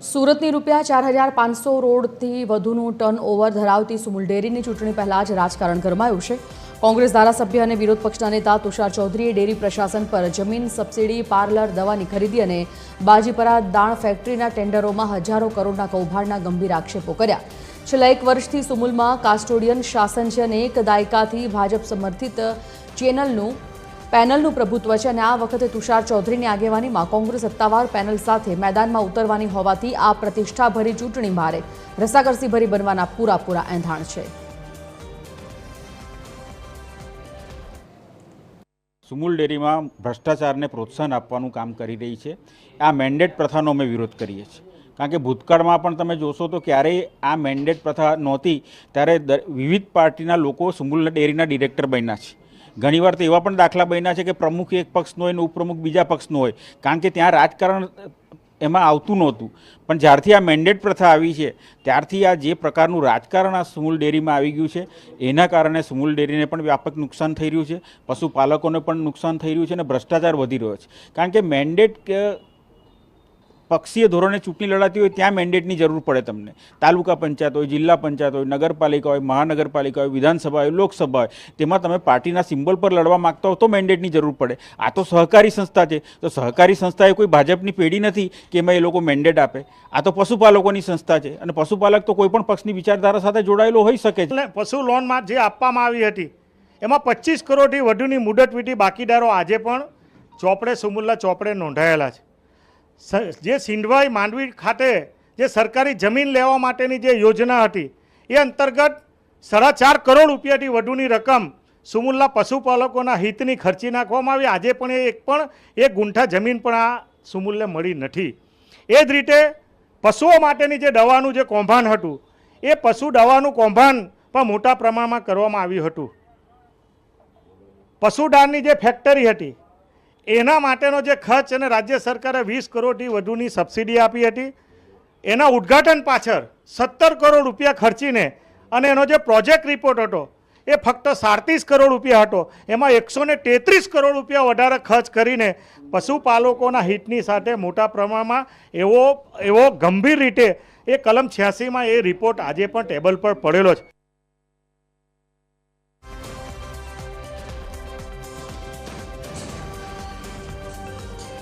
સુરતની ₹4,500 કરોડથી વધુનું ટર્નઓવર ધરાવતી સુમુલ ડેરીની ચૂંટણી પહેલા જ રાજકારણ ગરમાયું છે। કોંગ્રેસ ધારાસભ્ય અને વિરોધ પક્ષના નેતા તુષાર ચૌધરીએ ડેરી પ્રશાસન પર જમીન સબસિડી, પાર્લર, દવાની ખરીદી અને બાજીપરા દાણ ફેક્ટરીના ટેન્ડરોમાં હજારો કરોડના કૌભાંડના ગંભીર આક્ષેપો કર્યા। છેલ્લા 1 વર્ષથી સુમુલમાં કાસ્ટોડિયન શાસન છે અને 1 દાયકાથી ભાજપ સમર્થિત પેનલનું પ્રભુત્વ છે અને આ વખતે તુષાર ચૌધરીની આગેવાનીમાં કોંગ્રેસ સત્તાવાર પેનલ સાથે મેદાનમાં ઉતરવાની હોવાથી આ પ્રતિષ્ઠાભરી ચૂંટણી ભારે રસાકસીભરી બનવાના પૂરા એંધાણ છે। સુમુલ ડેરીમાં ભ્રષ્ટાચારને પ્રોત્સાહન આપવાનું કામ કરી રહી છે। આ મેન્ડેટ પ્રથાનો અમે વિરોધ કરીએ છીએ, કારણ કે ભૂતકાળમાં પણ તમે જોશો તો ક્યારેય આ મેન્ડેટ પ્રથા નહોતી ત્યારે વિવિધ પાર્ટીના લોકો સુમુલ ડેરીના ડિરેક્ટર બન્યા છે। ઘણીવાર તો એવા પણ દાખલા બન્યા છે કે પ્રમુખ એક પક્ષનો હોય અને ઉપપ્રમુખ બીજા પક્ષનો હોય, કારણ કે ત્યાં રાજકારણ એમાં આવતું નહોતું। પણ જ્યારથી આ મેન્ડેટ પ્રથા આવી છે ત્યારથી આ જે પ્રકારનું રાજકારણ આ સુમુલ ડેરીમાં આવી ગયું છે એના કારણે સુમુલ ડેરીને પણ વ્યાપક નુકસાન થઈ રહ્યું છે, પશુપાલકોને પણ નુકસાન થઈ રહ્યું છે અને ભ્રષ્ટાચાર વધી રહ્યો છે। કારણ કે મેન્ડેટ પક્ષીય ધોરણે ચૂંટણી લડાતી હોય ત્યાં મેન્ડેટની જરૂર પડે તમને। તાલુકા પંચાયત હોય, જિલ્લા પંચાયત હોય, નગરપાલિકા હોય, મહાનગરપાલિકા હોય, વિધાનસભા હોય, લોકસભા હોય, તેમાં તમે પાર્ટીના સિમ્બોલ પર લડવા માગતા હો તો મેન્ડેટની જરૂર પડે। આ તો સહકારી સંસ્થા છે, તો સહકારી સંસ્થા એ કોઈ ભાજપની પેઢી નથી કે એમાં એ લોકો મેન્ડેટ આપે। આ તો પશુપાલકોની સંસ્થા છે અને પશુપાલક તો કોઈ પણ પક્ષની વિચારધારા સાથે જોડાયેલો હોઈ શકે છે। પશુ લોનમાં જે આપવામાં આવી હતી એમાં 25 કરોડથી વધુની મુદત વીટી બાકીદારો આજે પણ સુમુલના ચોપડે નોંધાયેલા છે। જે સિંધવાઈ માંડવી ખાતે જે સરકારી જમીન લેવા માટેની જે યોજના હતી એ અંતર્ગત ₹4.5 કરોડ વધુની રકમ સુમુલના પશુપાલકોના હિતની ખર્ચી નાખવામાં આવી। આજે પણ એક ગુંઠા જમીન પણ આ સુમુલને મળી નથી। એ જ રીતે પશુઓ માટેની જે દવાનું જે કૌભાંડ હતું એ પશુ દવાનું કૌભાંડ પણ મોટા પ્રમાણમાં કરવામાં આવ્યું હતું। પશુદાનની જે ફેક્ટરી હતી એના માટેનો જે ખર્ચ અને રાજ્ય સરકારે 20 કરોડથી વધુની સબસિડી આપી હતી, એના ઉદ્ઘાટન પાછળ ₹17 કરોડ ખર્ચીને અને એનો જે પ્રોજેક્ટ રિપોર્ટ હતો એ ફક્ત ₹37 કરોડ હતો। એમાં ₹133 કરોડ વધારે ખર્ચ કરીને પશુપાલકોના હિતની સાથે મોટા પ્રમાણમાં એવો ગંભીર રીતે એ કલમ 86માં એ રિપોર્ટ આજે પણ ટેબલ પર પડેલો છે।